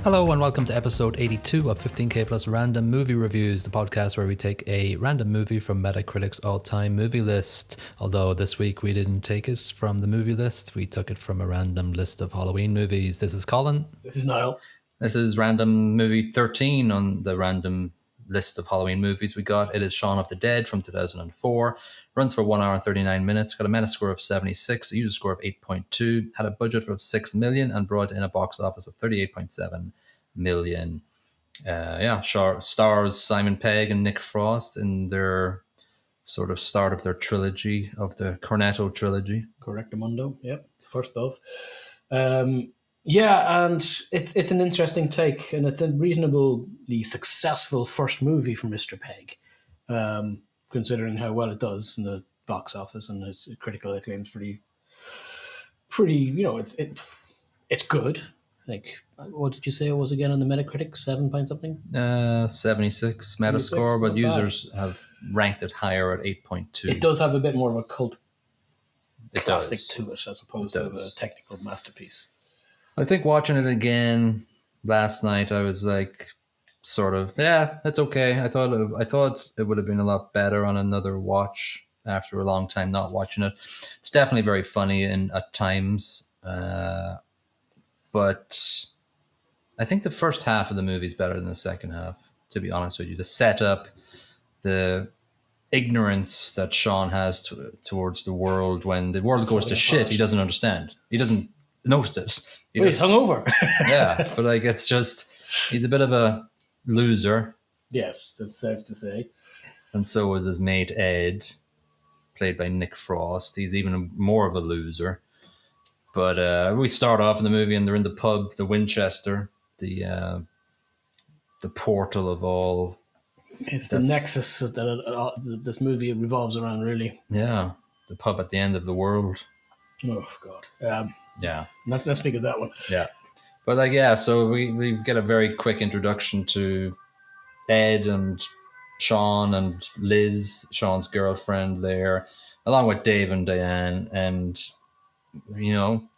Hello and welcome to episode 82 of 15K Plus Random Movie Reviews, the podcast where we take a random movie from Metacritic's all-time movie list. Although this week we didn't take it from the movie list, we took it from a random list of Halloween movies. This is Colin. This is Niall. This is random movie 13 on the random list of Halloween movies we got. It is Shaun of the Dead from 2004. Runs for 1 hour and 39 minutes. Got a Metascore of 76, a user score of 8.2. Had a budget of $6 million and brought in a box office of $38.7 million. Stars Simon Pegg and Nick Frost in their sort of start of their trilogy, of the Cornetto trilogy. Correctamundo, yep. First off. And it's an interesting take, and it's a reasonably successful first movie for Mr. Pegg, considering how well it does in the box office, and its critical acclaim is pretty. It's good. Like, what did you say it was again on the Metacritic? 7 point something? 76 Metascore, but users have ranked it higher at 8.2. It does have a bit more of a cult classic to it, as opposed to a technical masterpiece. I think watching it again last night, I was like, sort of, yeah, it's okay. I thought it would have been a lot better on another watch after a long time not watching it. It's definitely very funny at times, but I think the first half of the movie is better than the second half, to be honest with you. The setup, the ignorance that Shaun has towards the world. When the world goes to shit, he doesn't understand. He doesn't notice it. He's hungover. Yeah, but like, it's just, he's a bit of a loser. Yes, that's safe to say. And so is his mate Ed, played by Nick Frost. He's even more of a loser. But we start off in the movie and they're in the pub, the Winchester, the portal of all. It's the nexus that this movie revolves around, really. Yeah, the pub at the end of the world. Oh, God. Yeah. Let's speak of that one. Yeah. But so we get a very quick introduction to Ed and Shaun and Liz, Shaun's girlfriend there, along with Dave and Diane. And,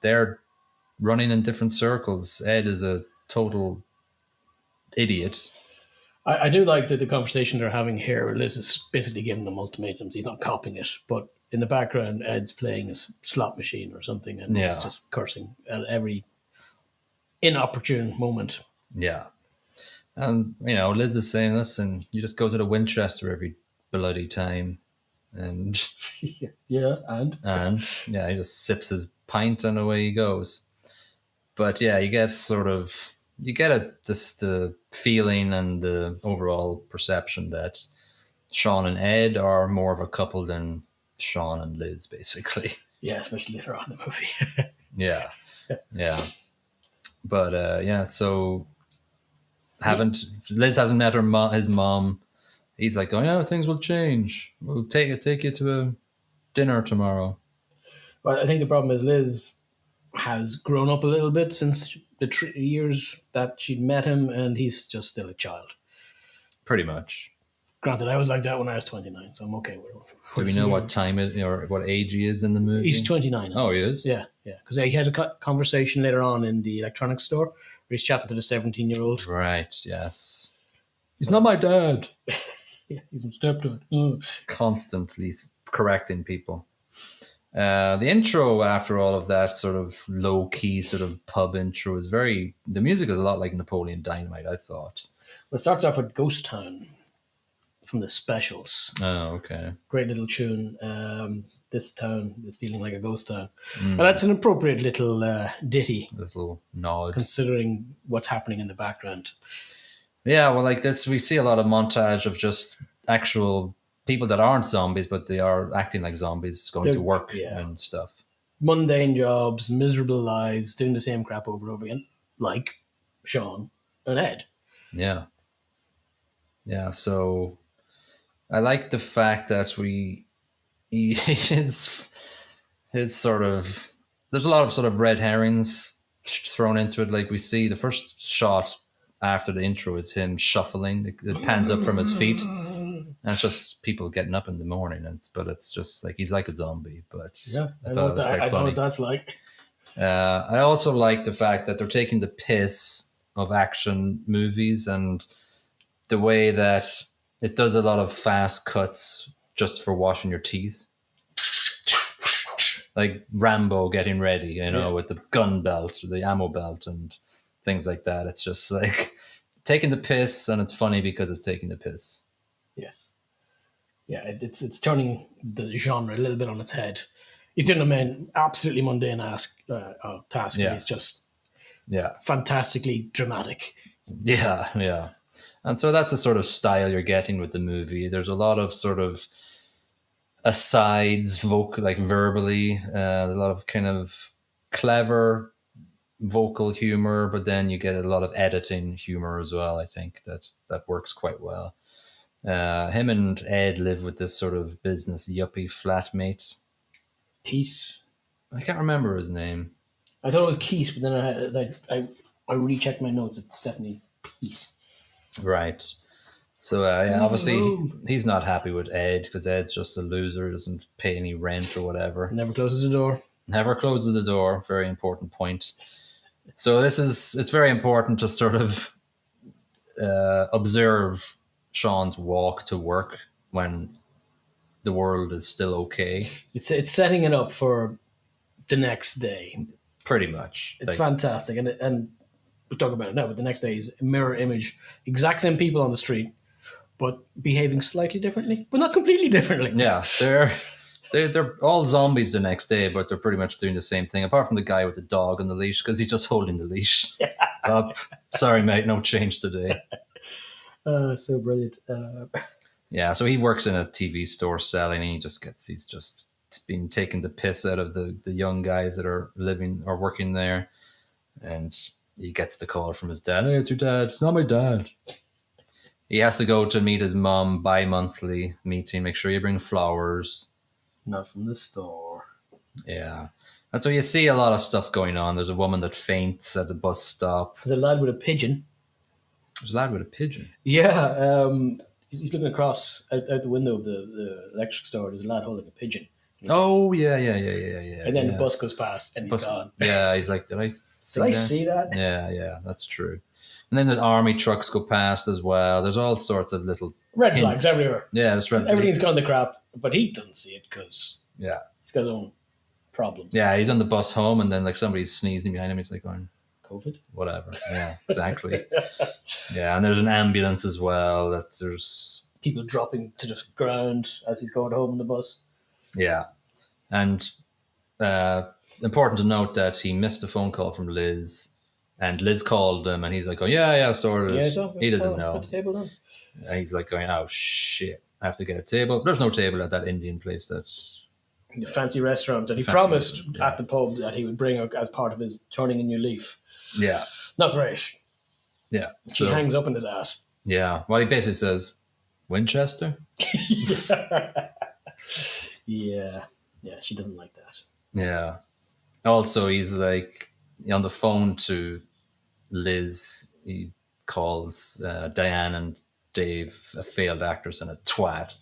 they're running in different circles. Ed is a total idiot. I do like the conversation they're having here. Liz is basically giving them ultimatums. He's not copying it, but in the background, Ed's playing a slot machine or something, and he's just cursing at every inopportune moment. Yeah. And, Liz is saying, listen, you just go to the Winchester every bloody time. And and he just sips his pint and away he goes. But yeah, you get the feeling and the overall perception that Shaun and Ed are more of a couple than Shaun and Liz, basically. Yeah, especially later on in the movie. Yeah. But so Liz hasn't met his mom. He's like, oh yeah, things will change. We'll take you to a dinner tomorrow. Well, I think the problem is Liz has grown up a little bit since the 3 years that she'd met him, and he's just still a child. Pretty much. Granted, I was like that when I was 29, so I'm okay with it. Do we know what time it or what age he is in the movie? He's 29. Oh, he is? Yeah. Because he had a conversation later on in the electronics store where he's chatting to the 17-year-old. Right, yes. He's not my dad. Yeah, he's my stepdad. Constantly correcting people. The intro after all of that sort of low-key sort of pub intro is the music is a lot like Napoleon Dynamite, I thought. Well, it starts off with Ghost Town from the Specials. Oh, okay. Great little tune. This town is feeling like a ghost town. And that's an appropriate little ditty. Little nod. Considering what's happening in the background. Yeah, well, like this, we see a lot of montage of just actual people that aren't zombies, but they are acting like zombies, going to work and stuff. Mundane jobs, miserable lives, doing the same crap over and over again, like Shaun and Ed. Yeah. Yeah, so I like the fact that his sort of, there's a lot of sort of red herrings thrown into it. Like we see the first shot after the intro is him shuffling. It pans up from his feet. And it's just people getting up in the morning. But it's just like, he's like a zombie. But yeah, I thought it was quite funny. I know what that's like. I also like the fact that they're taking the piss of action movies, and the way that it does a lot of fast cuts just for washing your teeth. Like Rambo getting ready, with the gun belt, the ammo belt, and things like that. It's just like taking the piss, and it's funny because it's taking the piss. Yes. Yeah, it's turning the genre a little bit on its head. He's doing a man absolutely mundane task, and he's just fantastically dramatic. Yeah. And so that's the sort of style you're getting with the movie. There's a lot of sort of asides, like verbally, a lot of kind of clever vocal humor, but then you get a lot of editing humor as well. I think that works quite well. Him and Ed live with this sort of business yuppie flatmate. Keith. I can't remember his name. I thought it was Keith, but then I rechecked my notes. It's definitely Keith. Right. So obviously he's not happy with Ed because Ed's just a loser, doesn't pay any rent or whatever. Never closes the door. Never closes the door. Very important point. So it's very important to sort of observe Shaun's walk to work when the world is still okay. It's setting it up for the next day. Pretty much. It's fantastic. And we'll talk about it now, but the next day is a mirror image. Exact same people on the street, but behaving slightly differently, but not completely differently. Yeah, they're all zombies the next day, but they're pretty much doing the same thing, apart from the guy with the dog on the leash, because he's just holding the leash up. Sorry, mate, no change today. So brilliant. Yeah, so he works in a TV store selling, and he's just been taking the piss out of the young guys that are living or working there, and he gets the call from his dad. Hey, it's your dad. It's not my dad. He has to go to meet his mom bi-monthly meeting. Make sure you bring flowers. Not from the store. Yeah. And so you see a lot of stuff going on. There's a woman that faints at the bus stop. There's a lad with a pigeon. There's a lad with a pigeon? Yeah. He's looking across out the window of the electric store. There's a lad holding a pigeon. Oh, yeah. And then the bus goes past and he's gone. Yeah, he's like, did I see that? Yeah, that's true. And then the army trucks go past as well. There's all sorts of little red flags everywhere. Yeah, it's red. Everything's gone to crap, but he doesn't see it because he's got his own problems. Yeah, he's on the bus home, and then like somebody's sneezing behind him. He's like going, COVID? Whatever. Yeah, exactly. Yeah, and there's an ambulance as well. There's people dropping to the ground as he's going home on the bus. Yeah, and important to note that he missed a phone call from Liz. And Liz called him, and he's like, "Oh yeah, sort of." Yeah, he doesn't know. Put the table down. And he's like going, "Oh shit, I have to get a table." There's no table at that Indian place. That's the fancy restaurant that he promised at the pub that he would bring as part of his turning a new leaf. Yeah, not great. Yeah, she hangs up in his ass. Yeah, well, he basically says, "Winchester." Yeah, she doesn't like that. Yeah. Also, he's like on the phone to Liz. He calls Diane and Dave a failed actress and a twat,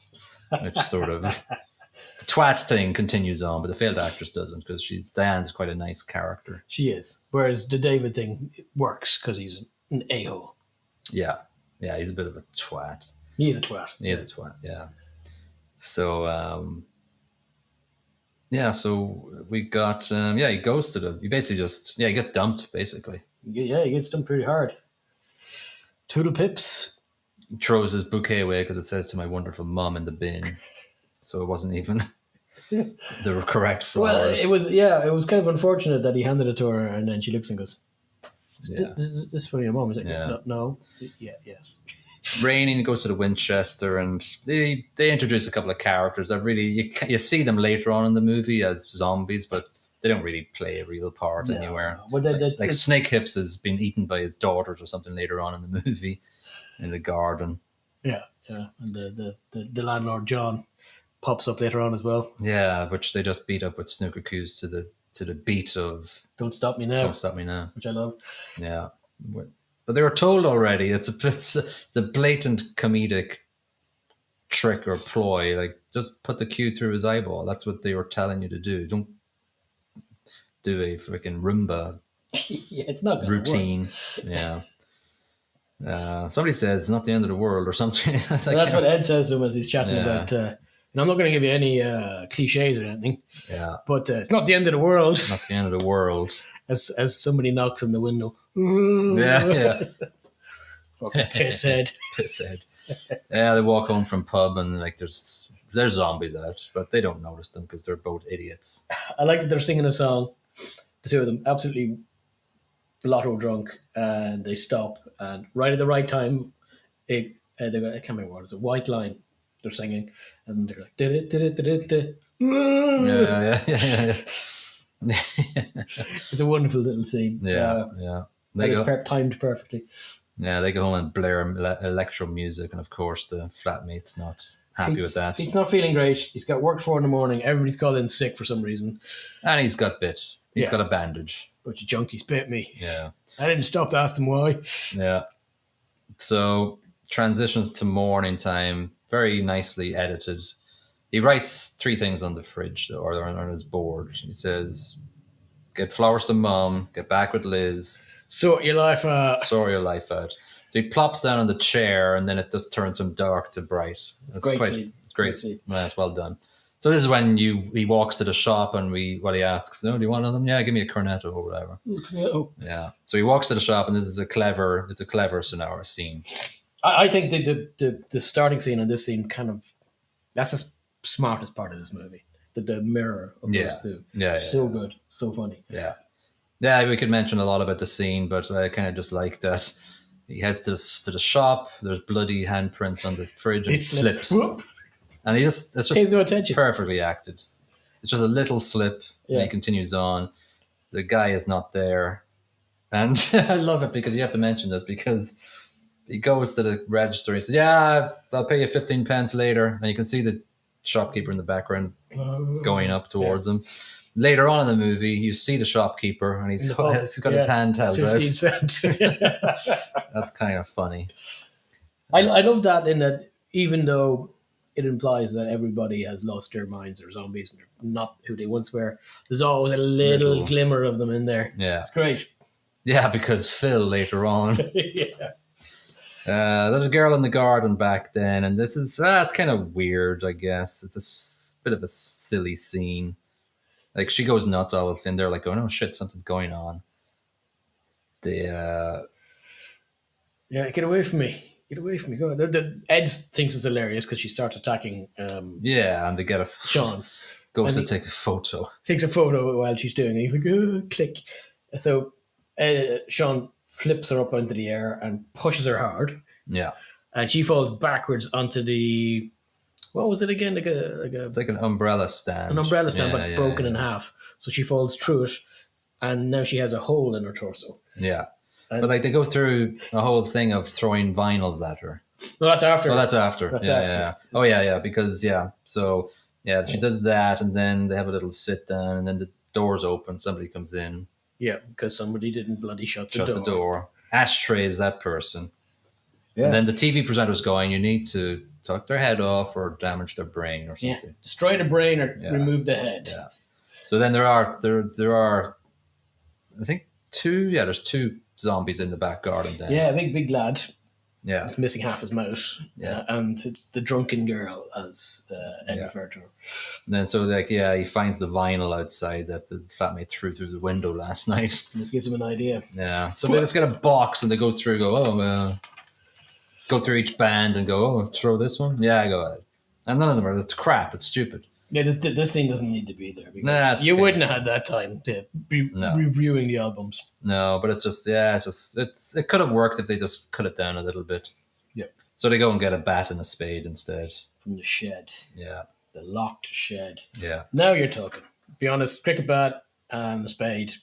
which sort of the twat thing continues on, but the failed actress doesn't because Diane's quite a nice character. She is. Whereas the David thing works because he's an a-hole. Yeah, he's a bit of a twat. He is a twat. Yeah. So. So we got, he goes to he basically just, he gets dumped, basically. Yeah, he gets dumped pretty hard. Toodle pips. Throws his bouquet away because it says "to my wonderful mum" in the bin. So it wasn't even the correct flowers. Well, it was kind of unfortunate that he handed it to her and then she looks and goes, this is for your mum. Yeah. No. Yeah, yes. Raining goes to the Winchester, and they introduce a couple of characters that really you see them later on in the movie as zombies, but they don't really play a real part anywhere. Well, like Snake Hips has been eaten by his daughters or something later on in the movie in the garden. Yeah, and the landlord John pops up later on as well. Yeah, which they just beat up with snooker cues to the beat of "Don't Stop Me Now," which I love. Yeah. But they were told already. It's the blatant comedic trick or ploy. Like, just put the cue through his eyeball. That's what they were telling you to do. Don't do a freaking Roomba it's not routine. Work. Yeah. Somebody says it's not the end of the world or something. It's like, That's what Ed says to him as he's chatting Yeah. about. And I'm not going to give you any cliches or anything, yeah, but it's not the end of the world. not the end of the world. As somebody knocks on the window. Yeah. Fucking pisshead. Pisshead. Yeah, they walk home from pub and like there's zombies out, but they don't notice them because they're both idiots. I like that they're singing a song, the two of them, absolutely blotto drunk, and they stop, and right at the right time, they got, I can't remember what it is, a white line they're singing, and they're like, did it. Yeah. It's a wonderful little scene. Yeah. They timed perfectly. Yeah, they go home and blare electro music, and of course the flatmate's not happy with that. He's not feeling great. He's got work 4 a.m. Everybody's called in sick for some reason. And he's got bit. He's got a bandage. Bunch of junkies bit me. Yeah. I didn't stop to ask them why. Yeah. So transitions to morning time, very nicely edited. He writes 3 things on the fridge or on his board. He says, get flowers to mom, get back with Liz. Sort your life out. Sort your life out. So he plops down on the chair and then it just turns from dark to bright. It's great. It's great. Yeah, it's well done. So this is when he walks to the shop and he asks, do you want one of them? Yeah, give me a cornetto or whatever. Cornetto. Yeah. So he walks to the shop and this is a clever sonora scene. I think the starting scene and this scene that's the smartest part of this movie. The mirror of those two. Yeah. So good. So funny. Yeah. Yeah, we could mention a lot about the scene, but I kind of just like that he heads to the shop. There's bloody handprints on the fridge and he slips. Whoop. And it's just pays no attention. Perfectly acted. It's just a little slip and he continues on. The guy is not there. And I love it because you have to mention this because he goes to the register. He says, yeah, I'll pay you 15 pence later. And you can see the shopkeeper in the background going up towards him. Later on in the movie, you see the shopkeeper and he's got his hand held 15 out. cents. That's kind of funny. I love that in that even though it implies that everybody has lost their minds or zombies and they're not who they once were, there's always a little glimmer of them in there. Yeah. It's great. Yeah, because Phil later on. Yeah. There's a girl in the garden back then, and this is it's kind of weird, I guess. It's a bit of a silly scene. Like she goes nuts all of a sudden. They're like, oh no shit, something's going on. Yeah, get away from me. Get away from me. Go on. Ed thinks it's hilarious because she starts attacking and they get Shaun. Goes to take a photo. Takes a photo while she's doing it. He's like, click. So Shaun flips her up into the air and pushes her hard. Yeah. And she falls backwards onto the... What was it again? It's like an umbrella stand. An umbrella stand, but broken in half. So she falls through it, and now she has a hole in her torso. Yeah. But like they go through a whole thing of throwing vinyls at her. No, that's after. Oh, that's after. Yeah. Oh, yeah. Because, So, she does that, and then they have a little sit down, and then the doors open. Somebody comes in. Yeah, because somebody didn't bloody shut the door. Ashtray is that person. Yeah. And then the TV presenter's going, you need to tuck their head off or damage their brain or something. Yeah. Destroy the brain or remove the head. Yeah. So then there are I think there's 2 zombies in the back garden then. Yeah, big lad. Yeah. He's missing half his mouth. Yeah. And the drunken girl, as Ed referred to her. And then he finds the vinyl outside that the flatmate threw through the window last night. And this gives him an idea. Yeah. So they just get a box and they go through, go through each band and go, throw this one? Yeah, go ahead. And none of them it's crap, it's stupid. Yeah, this scene doesn't need to be there because you wouldn't have had that time to be reviewing the albums. No, but it's just, it could have worked if they just cut it down a little bit. Yeah. So they go and get a bat and a spade instead. From the shed. Yeah. The locked shed. Yeah. Now you're talking. Be honest, cricket bat and a spade,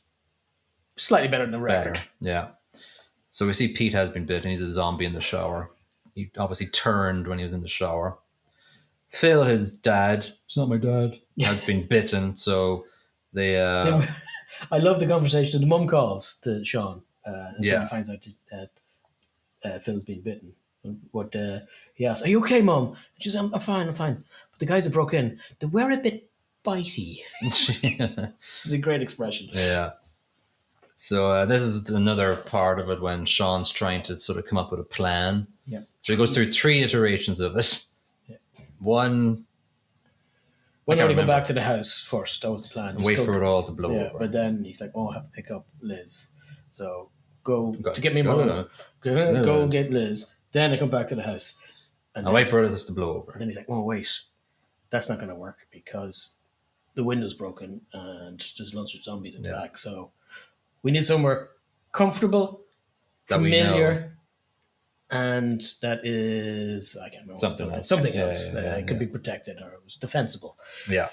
slightly better than a record. Better. Yeah. So we see Pete has been bitten. He's a zombie in the shower. He obviously turned when he was in the shower. Phil, his dad, it's not my dad, has been bitten. So they... I love the conversation. The mum calls to Shaun. And Shaun finds out that Phil's been bitten. What he asks, are you okay, Mum? She says, I'm fine. But the guys that broke in, they were a bit bitey. It's a great expression. Yeah. So this is another part of it when Sean's trying to sort of come up with a plan. Yeah. So he goes through 3 iterations of it. Yeah. One, When you can't want to go remember. back to the house first, that was the plan. Wait for it all to blow Yeah, over. but then he's like, "Oh, I have to pick up Liz, so go to get me Go mum. to Go Liz. get Liz." Then I come back to the house, and I'll wait for it to blow over. then he's like, "Oh, wait, that's not going to work because the window's broken and there's lots of zombies in the back. So we need somewhere comfortable, That we familiar." And that is, I can't remember. Something else. Something else. Yeah, it could be protected or it was defensible. Yeah.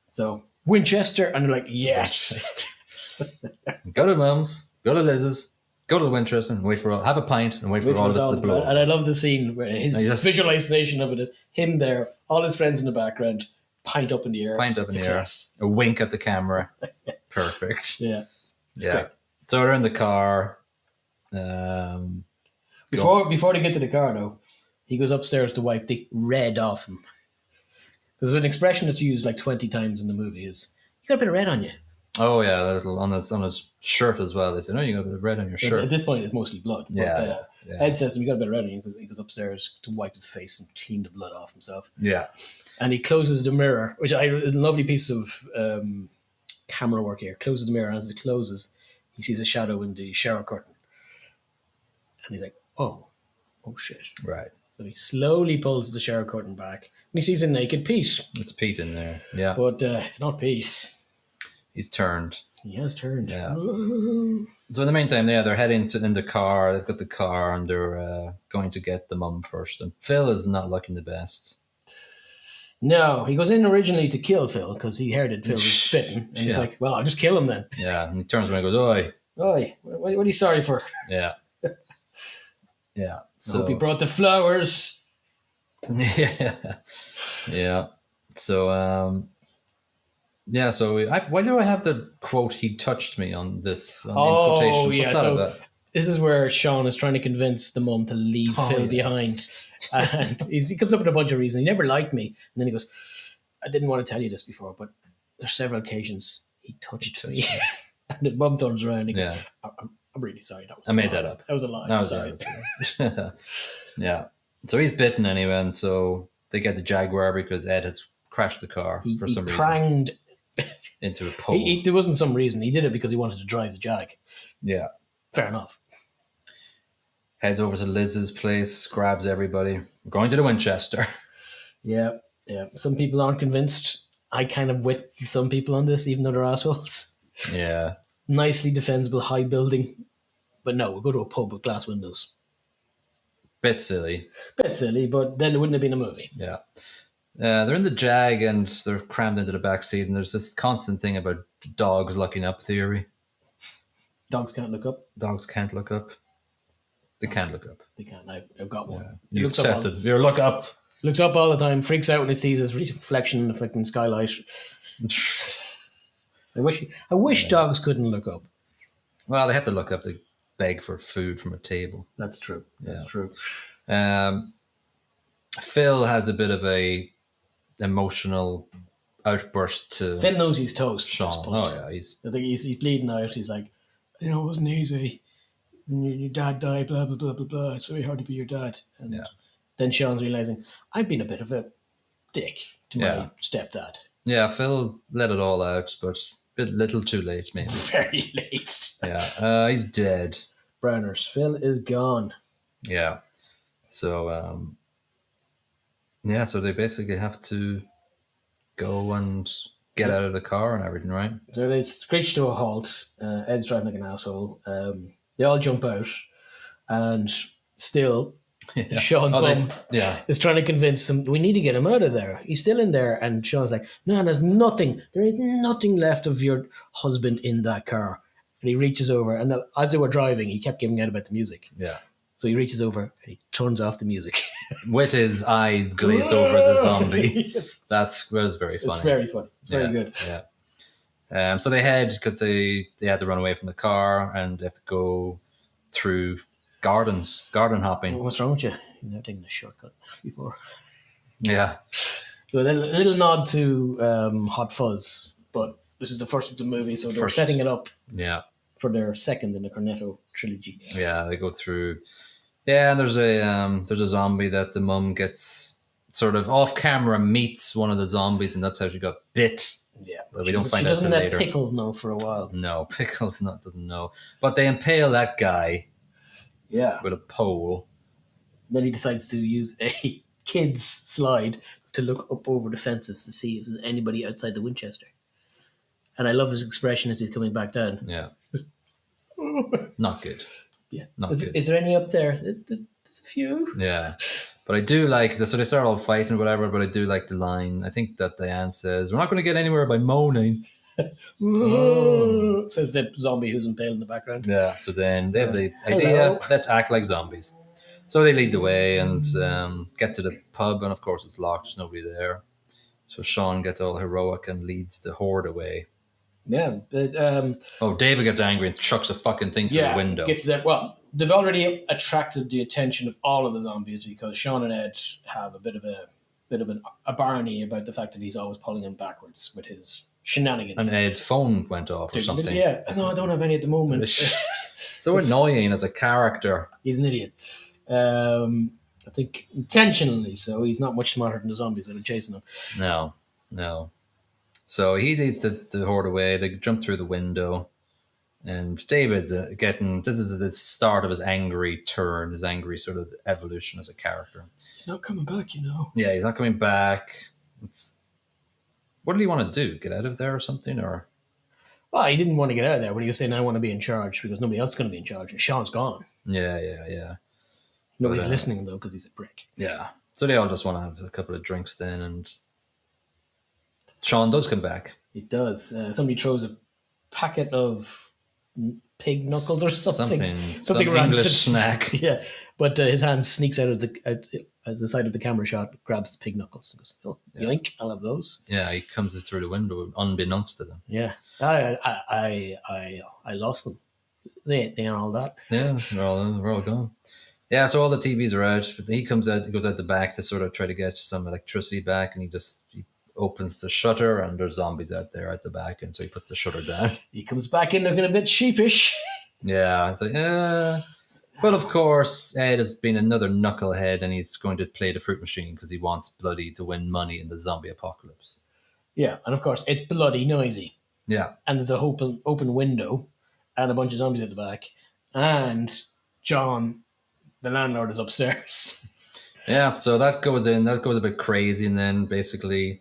So Winchester, and they're like, yes. Go to Mum's, go to Liz's, go to Winchester and wait for all, have a pint and wait for all this to blow. And I love the scene where his visualization of it is him there, all his friends in the background, pint up in the air. Pint up in the air. A wink at the camera. Perfect. Yeah. Yeah. Great. So they're in the car. Before they get to the car, though, he goes upstairs to wipe the red off him. There's an expression that's used like 20 times in the movie is, "You got a bit of red on you." Oh yeah, on his shirt as well. They say, "No, you got a bit of red on your shirt." At this point, it's mostly blood. Yeah, Ed says, "You got a bit of red on you," because he goes upstairs to wipe his face and clean the blood off himself. Yeah, and he closes the mirror, which a lovely piece of camera work here. Closes the mirror, and as it closes, he sees a shadow in the shower curtain, and he's like, "Oh shit!" Right. So he slowly pulls the shower curtain back, and he sees a naked Pete. It's Pete in there. Yeah, but it's not Pete. He's turned. He has turned. Yeah. So in the meantime, they're heading in the car. They've got the car, and they're going to get the mum first. And Phil is not looking the best. No, he goes in originally to kill Phil because he heard that Phil was bitten, and he's like, "Well, I'll just kill him then." Yeah, and he turns around and goes, "Oi, what are you sorry for?" Yeah. Yeah. So hope he brought the flowers. Yeah. Yeah. So so why do I have the quote, "He touched me" on this in quotations? Yeah. So this is where Shaun is trying to convince the mum to leave Phil behind. And he comes up with a bunch of reasons. He never liked me. And then he goes, "I didn't want to tell you this before, but there's several occasions he touched me." And the mum turns around and goes, I'm really sorry. I made that up. That was a lie. I'm sorry. Yeah. So he's bitten anyway, and so they get the Jaguar because Ed has crashed the car for some reason. He pranged into a pole. There wasn't some reason. He did it because he wanted to drive the Jag. Yeah. Fair enough. Heads over to Liz's place, grabs everybody. We're going to the Winchester. Yeah. Some people aren't convinced. I kind of with some people on this, even though they're assholes. Yeah. Nicely defensible, high building. But no, we'll go to a pub with glass windows. Bit silly, but then it wouldn't have been a movie. Yeah. They're in the Jag and they're crammed into the back seat, and there's this constant thing about dogs looking up theory. Dogs can't look up? Dogs can't look up. They can't look up. They can't. I've got one. Yeah. You've tested. You look up. Looks up all the time, freaks out when he sees his reflection in the fucking skylight. I wish dogs couldn't look up. Well, they have to look up to beg for food from a table. That's true. That's true. Phil has a bit of a emotional outburst to Phil knows he's toast. Shaun. Oh yeah, I think he's bleeding out. He's like, it wasn't easy. Your dad died. Blah blah blah blah blah. It's very hard to be your dad. And then Shaun's realizing I've been a bit of a dick to my stepdad. Yeah, Phil let it all out, but a little too late, maybe. Very late. Yeah, he's dead. Browners. Phil is gone. Yeah. So, so they basically have to go and get out of the car and everything, right? So they screech to a halt. Ed's driving like an asshole. They all jump out, and still, Shaun's mum is trying to convince them, we need to get him out of there. He's still in there. And Shaun's like, no, there is nothing left of your husband in that car. And he reaches over, and as they were driving, he kept giving out about the music. Yeah. So he reaches over and he turns off the music. With his eyes glazed over as a zombie. That was very funny. It's very funny. It's very good. Yeah. So they head, because they had to run away from the car, and they have to go through garden hopping. What's wrong with you? You've never taken a shortcut before. Yeah. So a little nod to Hot Fuzz, but this is the first of the movie, so they're setting it up for their second in the Cornetto trilogy. Yeah, they go through. Yeah, and there's a zombie that the mum gets sort of off camera meets one of the zombies, and that's how she got bit. Yeah, But we don't find out till let later. Pickle know for a while. No, Pickles doesn't know. But they impale that guy. Yeah. With a pole. Then he decides to use a kid's slide to look up over the fences to see if there's anybody outside the Winchester. And I love his expression as he's coming back down. Yeah. Not good. Yeah. Not good. Is there any up there? There's a few. Yeah. But I do like so they start all fighting, whatever, but I do like the line. I think that Diane says, "We're not going to get anywhere by moaning." Says the zombie who's impaled in the background. Yeah, so then they have the idea, let's act like zombies. So they lead the way and get to the pub, and of course it's locked, there's nobody there. So Shaun gets all heroic and leads the horde away. Yeah. But, David gets angry and chucks a fucking thing through the window. Well, they've already attracted the attention of all of the zombies because Shaun and Ed have a bit of a barney about the fact that he's always pulling him backwards with his shenanigans. And Ed's phone went off or something. Yeah, no, I don't have any at the moment. So annoying as a character. He's an idiot. I think intentionally so. He's not much smarter than the zombies that are chasing him. No. So he leads the horde away. They jump through the window. And David's this is the start of his angry turn, his angry sort of evolution as a character. He's not coming back, you know. Yeah, he's not coming back. What did he want to do? Get out of there or something? Or well, he didn't want to get out of there, but he was saying, I want to be in charge because nobody else is going to be in charge. And Shaun's gone. Yeah. Nobody's listening, though, because he's a prick. Yeah. So they all just want to have a couple of drinks then, and Shaun does come back. It does. Somebody throws a packet of pig knuckles or something Some rancid English snack. Yeah, but his hand sneaks out as the side of the camera shot, grabs the pig knuckles and goes, "Oh, yoink! I'll have those." Yeah, he comes through the window unbeknownst to them. Yeah, I lost them. They ain't all that. Yeah, they're all gone. Yeah, so all the TVs are out, but he goes out the back to sort of try to get some electricity back, and he opens the shutter, and there's zombies out there at the back, and so he puts the shutter down. He comes back in looking a bit sheepish. Yeah, it's like, But of course, Ed has been another knucklehead, and he's going to play the fruit machine because he wants Bloody to win money in the zombie apocalypse. Yeah, and of course, it's bloody noisy. Yeah. And there's an open window, and a bunch of zombies at the back, and John, the landlord, is upstairs. Yeah, so that goes a bit crazy, and then basically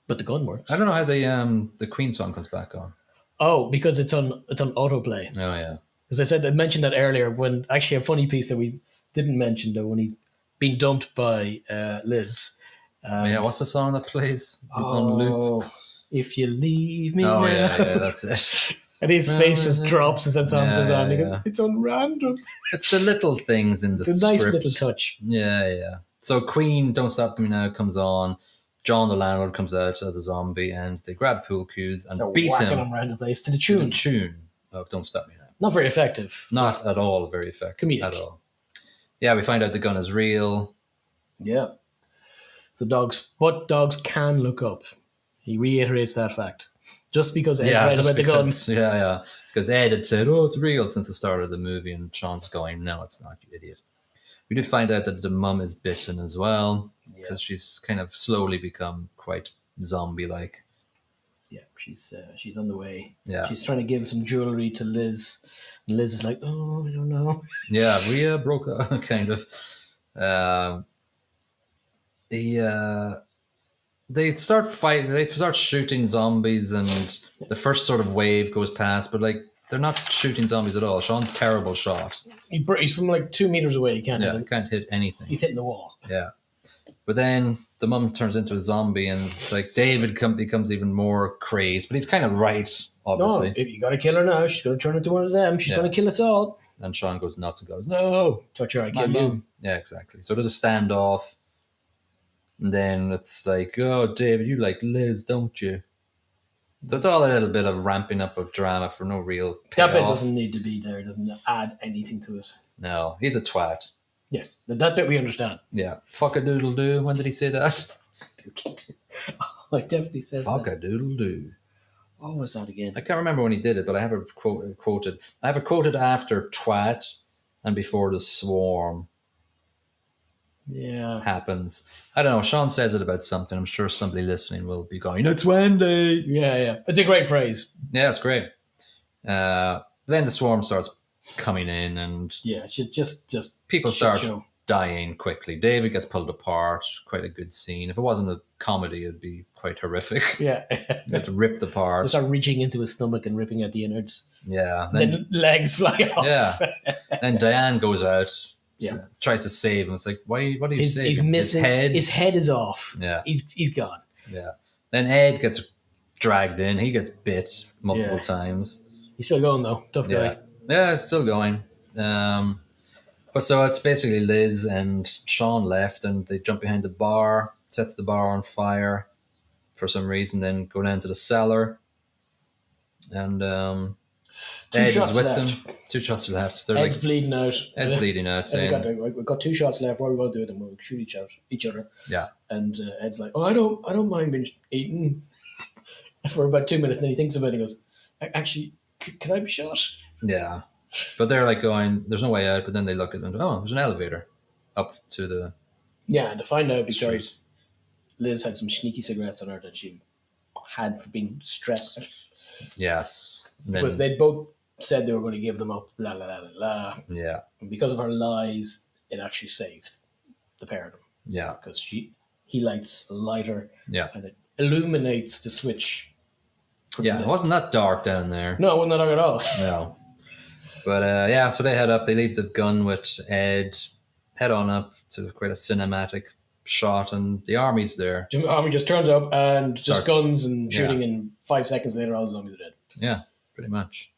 But the gun works. I don't know how the Queen song comes back on. Oh, because it's on autoplay. Oh yeah. Because I mentioned that earlier when actually a funny piece that we didn't mention though when he's being dumped by Liz. Yeah, what's the song that plays on loop? If you leave me now. Yeah, that's it. And his face just drops as that song goes on. He goes, it's on random. It's the little things in the script. It's a nice little touch. Yeah. So Queen, Don't Stop Me Now comes on. John, the landlord, comes out as a zombie, and they grab pool cues and beat him around the place to the tune of Don't Stop Me Now. Not very effective. Not at all very effective. Comedic. At all. Yeah, we find out the gun is real. Yeah. So dogs can look up. He reiterates that fact. Just because Ed read about the gun. Yeah. Because Ed had said, it's real since the start of the movie, and Sean's going, no, it's not, you idiot. We did find out that the mum is bitten as well, because she's kind of slowly become quite zombie-like. Yeah, she's on the way. Yeah. She's trying to give some jewelry to Liz. And Liz is like, I don't know. Yeah, we broke up, kind of. They start fighting. They start shooting zombies, and the first sort of wave goes past. But they're not shooting zombies at all. Sean's terrible shot. He's from 2 meters away. He can't. He can't hit anything. He's hitting the wall. Yeah, but then the mum turns into a zombie, and David becomes even more crazed. But he's kind of right, obviously. No, you got to kill her now. She's going to turn into one of them. She's going to kill us all. And Shaun goes nuts and goes, "No, touch her, I kill you." Yeah, exactly. So there's a standoff. And then it's David, you like Liz, don't you? So it's all a little bit of ramping up of drama for no real payoff. That bit doesn't need to be there. It doesn't add anything to it. No, he's a twat. Yes, that bit we understand. Yeah. Fuck-a-doodle-doo. When did he say that? I definitely says Fuck-a-doodle-doo. What was that again? I can't remember when he did it, but I have it quoted. I have it quoted after twat and before the swarm Yeah. happens. I don't know. Shaun says it about something. I'm sure somebody listening will be going, "It's Wendy." Yeah, yeah. It's a great phrase. Yeah, it's great. Then the swarm starts coming in, and Yeah, just people shit start show. dying quickly. David gets pulled apart. Quite a good scene. If it wasn't a comedy, it'd be quite horrific. Yeah. Gets ripped They apart. start reaching into his stomach and ripping out the innards. Yeah. Then legs fly off. Yeah. Then Diane goes out, Yeah. tries to save him. It's like, why? What are you He's saving? missing. His head. His head is off. Yeah. He's gone. Yeah. Then Ed gets dragged in. He gets bit multiple Yeah. times. He's still going though. Tough Yeah. guy. Yeah, it's still going. But so it's basically Liz and Shaun left, and they jump behind the bar, sets the bar on fire for some reason, then go down to the cellar. And Ed shots is with left. them. 2 shots left. They're Ed's like, bleeding out. Ed's bleeding out, saying, We've got 2 shots left. What are we going to do with them? We'll shoot each other. yeah. And Ed's like, "Oh, I don't mind being eaten." For about 2 minutes, and then he thinks about it. And he goes, "Actually, can I be shot?" Yeah. But they're like going, there's no way out. But then they look at them, oh, there's an elevator up to the Yeah, and to find out because street. Liz had some sneaky cigarettes on her that she had for being stressed. Yes. And then, Because they both said they were going to give them up, la la la la la. yeah. And because of her lies, it actually saved the pair of them. Yeah. Because he lights a lighter Yeah. and it illuminates the switch. Yeah. It wasn't that dark down there. No, it wasn't that dark at all. No. But yeah, so they head up. They leave the gun with Ed, head on up to quite a cinematic shot, and the army's there. The army just turns up and just Starts- guns and shooting, and 5 seconds later, all the zombies are dead. Yeah, pretty much.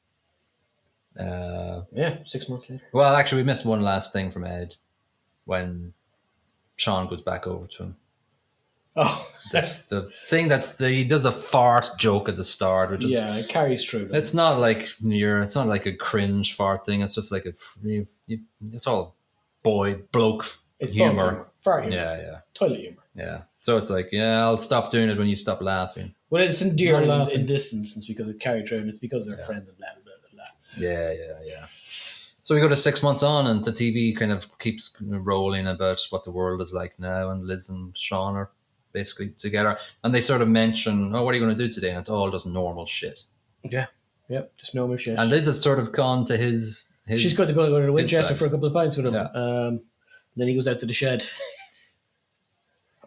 Yeah, 6 months later. Well, actually, we missed one last thing from Ed when Shaun goes back over to him. Oh, The thing he does a fart joke at the start, which is yeah, it carries through. it's not like it's not like a cringe fart thing. It's just like it's all bloke It's humor. fart humor, Yeah, toilet humor. yeah. So it's like, yeah, I'll stop doing it when you stop laughing. Well, it's endearing Not laughing. in this instance because it carried through and it's because they're friends and blah, blah, blah, blah. Yeah. So we go to 6 months on, and the TV kind of keeps rolling about what the world is like now, and Liz and Shaun are basically together, and they sort of mention, "Oh, what are you going to do today?" And it's all just normal shit. Yeah, just normal shit. And Liz has sort of gone to his She's got to go to Winchester side. for a couple of pints with him. Yeah. Then he goes out to the shed.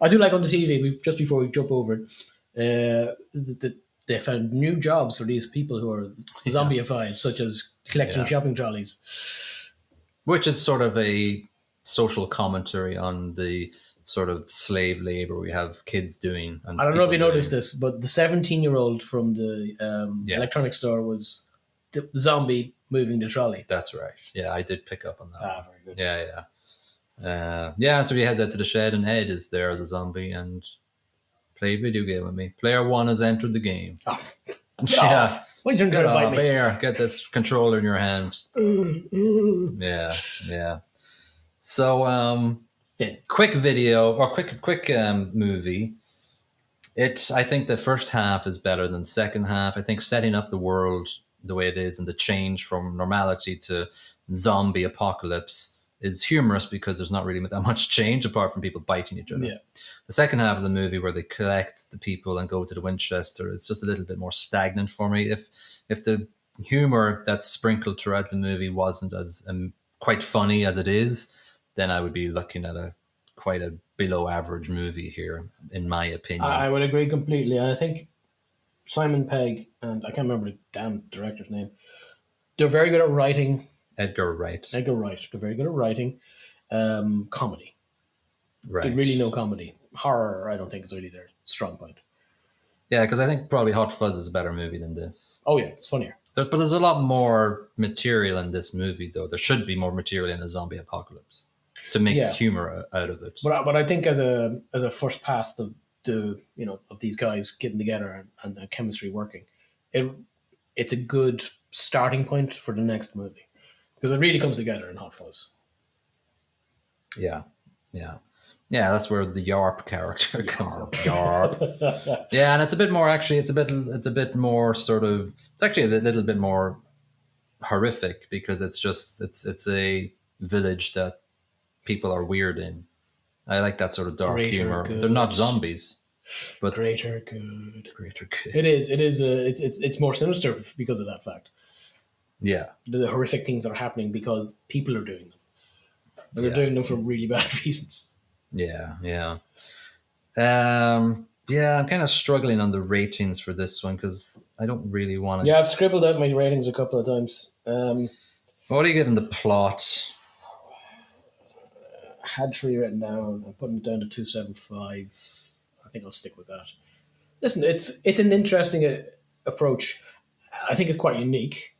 I do like on the TV, just before we jump over it, they found new jobs for these people who are zombified, such as collecting shopping trolleys. which is sort of a social commentary on the sort of slave labor we have kids doing. And I don't know if you people noticed doing. this, but the 17-year-old from the Yes. electronics store was the zombie moving the trolley. That's right. Yeah, I did pick up on that. Ah, very good. Yeah. So we head out to the shed, and Ed is there as a zombie and play a video game with me. Player 1 has entered the game. Oh, Yeah. why are you trying Get to bite off me? here. Get this controller in your hand. Yeah. So, Finn. quick video or quick movie. I think the first half is better than the second half. I think setting up the world the way it is and the change from normality to zombie apocalypse is humorous because there's not really that much change apart from people biting each other. Yeah. The second half of the movie where they collect the people and go to the Winchester, it's just a little bit more stagnant for me. If the humor that's sprinkled throughout the movie wasn't as quite funny as it is, then I would be looking at quite a below average movie here, in my opinion. I would agree completely. I think Simon Pegg, and I can't remember the damn director's name, they're very good at writing. Edgar Wright. Edgar Wright. They're very good at writing comedy. Right. They really know comedy. Horror, I don't think, is really their strong point. Yeah, because I think probably Hot Fuzz is a better movie than this. Oh, yeah, it's funnier. But there's a lot more material in this movie, though. There should be more material in a zombie apocalypse to make humor out of it. But I think as a first pass of of these guys getting together and the chemistry working, it's a good starting point for the next movie because it really comes together in Hot Fuzz. Yeah. Yeah, that's where the Yarp character comes up. Yarp. Yarp. Yeah, and it's a bit more actually. It's a bit more sort of. It's actually a little bit more horrific because it's a village that people are weird in. I like that sort of dark Greater humor. They're not good. zombies, but Greater good. greater good. It is. It is. It's more sinister because of that fact. Yeah, The horrific things are happening because people are doing them, and they're yeah, doing them for really bad reasons. yeah, yeah. Yeah, I'm kind of struggling on the ratings for this one because I don't really want Yeah, to. I've scribbled out my ratings a couple of times. What are you giving the plot? I had three written down. I'm putting it down to 2.75. I think I'll stick with that. Listen, it's an interesting approach. I think it's quite unique.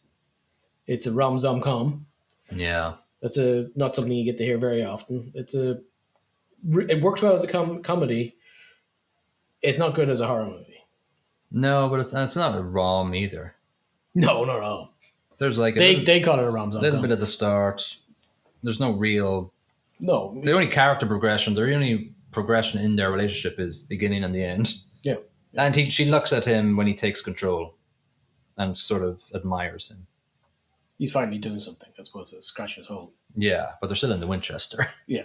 It's a rom com. Yeah, That's a not something you get to hear very often. It works well as a comedy. It's not good as a horror movie. no, but it's not a rom either. No, not at all. There's like a They call it a rom little bit com. at the start. There's no real. No, The only character progression, the only progression in their relationship is beginning and the end. yeah, And she looks at him when he takes control and sort of admires him. he's finally doing something as opposed to scratching his hole. Yeah, but they're still in the Winchester, Yeah,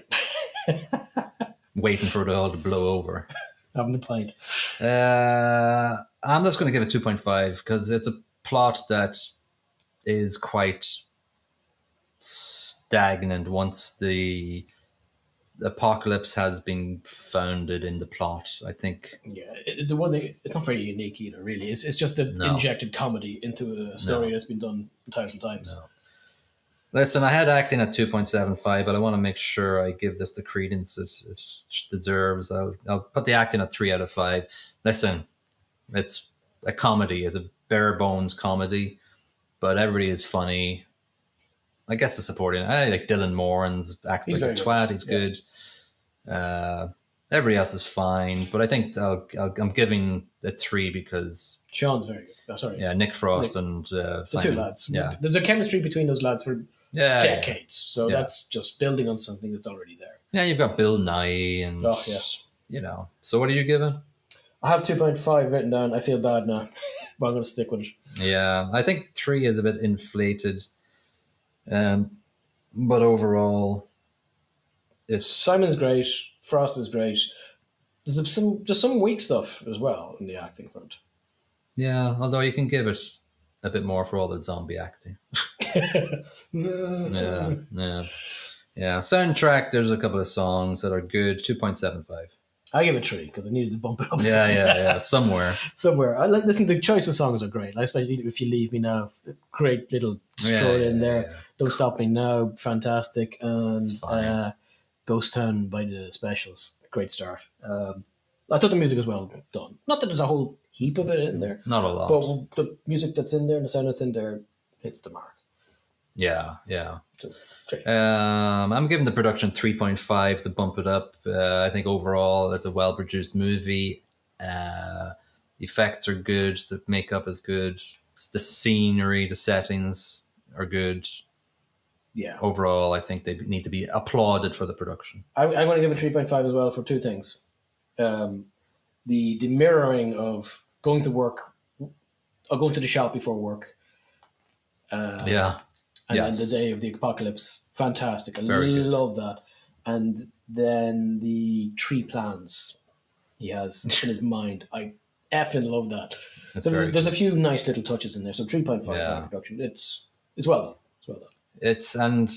waiting for it all to blow over. having the pint. I'm just going to give it 2.5 because it's a plot that is quite stagnant once the apocalypse has been founded in the plot. I think Yeah, the one thing it's not very unique either. Really, it's just an no, injected comedy into a story no, that's been done 1,000 times. no. Listen, I had acting at 2.75, but I want to make sure I give this the credence it deserves. I'll put the acting at 3 out of 5. Listen, it's a comedy. It's a bare bones comedy, but everybody is funny. I guess the supporting. I like Dylan Moran's acts He's like a very good. twat. He's Yeah. good. Everybody else is fine, but I think I'm giving it 3 because Shaun's very good. Oh, sorry, yeah, Nick Frost Nick. and the two Simon. lads. Yeah, There's a chemistry between those lads for yeah, yeah. decades. So Yeah. that's just building on something that's already there. Yeah, you've got Bill Nye and Oh, yeah. you know. So what are you giving? I have 2.5 written down. I feel bad now, but I'm going to stick with it. Yeah, I think 3 is a bit inflated, but overall, it's Simon's great. Frost is great. There's some weak stuff as well in the acting front. yeah. Although you can give it a bit more for all the zombie acting. Yeah, yeah, yeah. Soundtrack. There's a couple of songs that are good. 2.75. I give it 3 because I needed to bump it up. Yeah, yeah, yeah. Somewhere. Somewhere. I like listen. The choice of songs are great. Like, especially if you leave me now, great little throw in there. Yeah. Don't stop me now, fantastic, and It's fine. Ghost Town by the Specials, great start. I thought the music was well done. Not that there's a whole heap of it in there, Not a lot. but the music that's in there and the sound that's in there hits the mark. Yeah, yeah. So, 3. I'm giving the production 3.5 to bump it up. I think overall it's a well produced movie. Effects are good. The makeup is good. The scenery, the settings are good. Yeah, Overall, I think they need to be applauded for the production. I'm going to give it 3.5 as well for 2 things. The mirroring of going to work or going to the shop before work. Yeah. And Yes. then the day of the apocalypse, fantastic. I Very good. love that. And then the 3 plans he has in his mind, I effing love that. That's So very there's a few nice little touches in there. So 3.5 Yeah. for production. It's well done. It's well done. And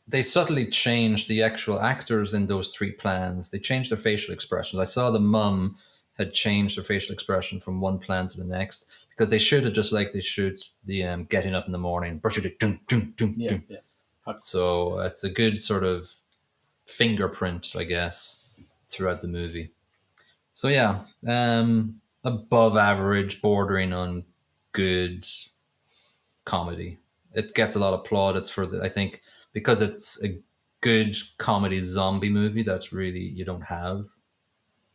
they subtly changed the actual actors in those 3 plans. They changed their facial expressions. I saw the mum had changed their facial expression from one plan to the next because they shoot it just like they shoot the getting up in the morning, brush it, dum, dum, dum, Yeah, dum. yeah. So it's a good sort of fingerprint, I guess, throughout the movie. So yeah, above average, bordering on good comedy. It gets a lot of plaudits for I think because it's a good comedy zombie movie that's really you don't have.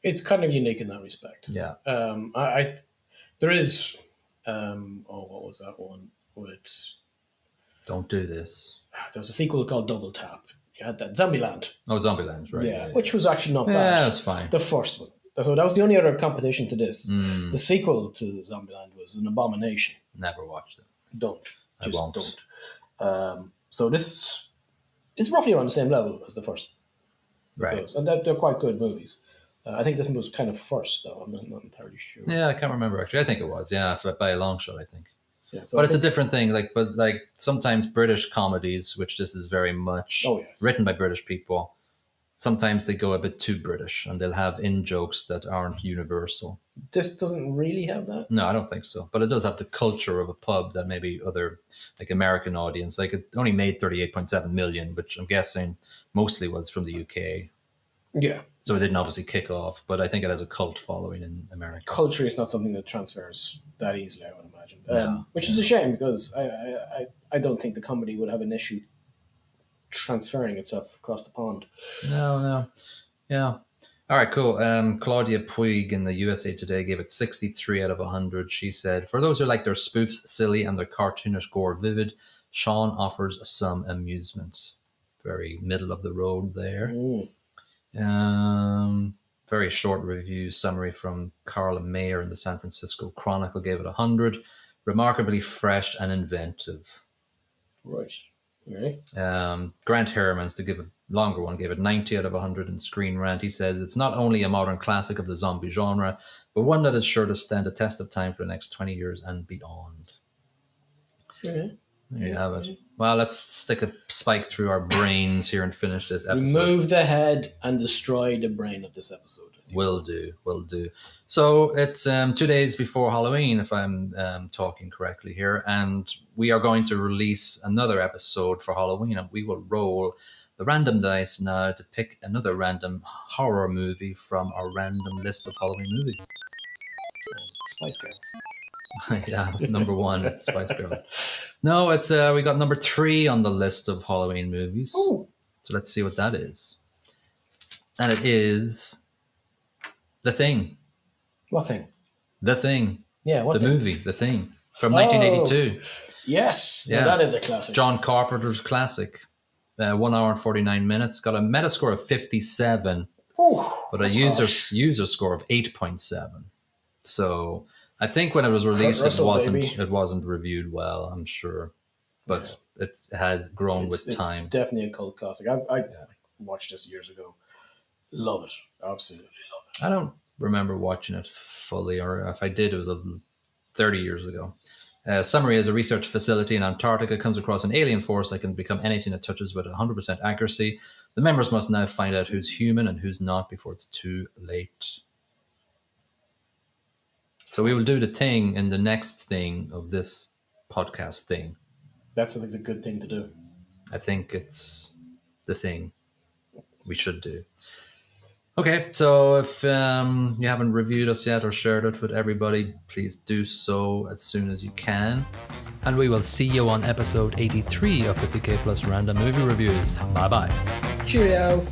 It's kind of unique in that respect. Yeah. There is, what was that one? With Don't do this. there was a sequel called Double Tap. you had that Zombieland. Oh, Zombieland, right? Yeah, which was actually not bad. Yeah, that's fine. The first one. So that was the only other competition to this. Mm. The sequel to Zombieland was an abomination. Never watched it. Don't. I won't. Don't. So this is roughly around the same level as the first. Right. Those. And they're quite good movies. I think this one was kind of first, though. I'm not entirely sure. Yeah, I can't remember, actually. I think it was, yeah, by a long shot, I think. Yeah, so but it's a different thing. But sometimes British comedies, which this is very much written by British people, sometimes they go a bit too British and they'll have in-jokes that aren't universal. This doesn't really have that? No, I don't think so. But it does have the culture of a pub that maybe other, American audience, it only made 38.7 million, which I'm guessing mostly was from the UK. Yeah. So it didn't obviously kick off, but I think it has a cult following in America. Culture is not something that transfers that easily, I would imagine. Which is a shame, because I don't think the comedy would have an issue transferring itself across the pond. No. Yeah. All right, cool. Claudia Puig in the USA Today gave it 63 out of 100. She said, "For those who like their spoofs silly and their cartoonish gore vivid, Shaun offers some amusement." Very middle of the road there. Very short review summary from Carla Mayer in the San Francisco Chronicle gave it 100. Remarkably fresh and inventive. Right. Really? Grant Hermans, to give a longer one, gave it 90 out of 100 in Screen Rant. He says, "It's not only a modern classic of the zombie genre, but one that is sure to stand the test of time for the next 20 years and beyond." Okay. There you have it. Well, let's stick a spike through our brains here and finish this episode. Remove the head and destroy the brain of this episode. Will do. So it's 2 days before Halloween, if I'm talking correctly here, and we are going to release another episode for Halloween, and we will roll the random dice now to pick another random horror movie from our random list of Halloween movies. Spice Girls. Yeah, number 1 is Spice Girls. No, it's we got number 3 on the list of Halloween movies. Ooh. So let's see what that is. And it is The Thing. What thing? The Thing. Yeah, what the movie, The Thing, from 1982. Yes, that is a classic. John Carpenter's classic. 1 hour and 49 minutes. Got a Metascore of 57, but a user score of 8.7. So I think when it was released, it wasn't reviewed well, I'm sure, but it has grown with time. It's definitely a cult classic. I watched this years ago. Love it, absolutely love it. I don't remember watching it fully, or if I did, it was 30 years ago. Summary is: a research facility in Antarctica comes across an alien force that can become anything it touches with 100% accuracy. The members must now find out who's human and who's not before it's too late. So we will do The Thing in the next thing of this podcast thing. That's a good thing to do. I think it's the thing we should do. Okay, so if you haven't reviewed us yet or shared it with everybody, please do so as soon as you can. And we will see you on episode 83 of 50K Plus Random Movie Reviews. Bye-bye. Cheerio.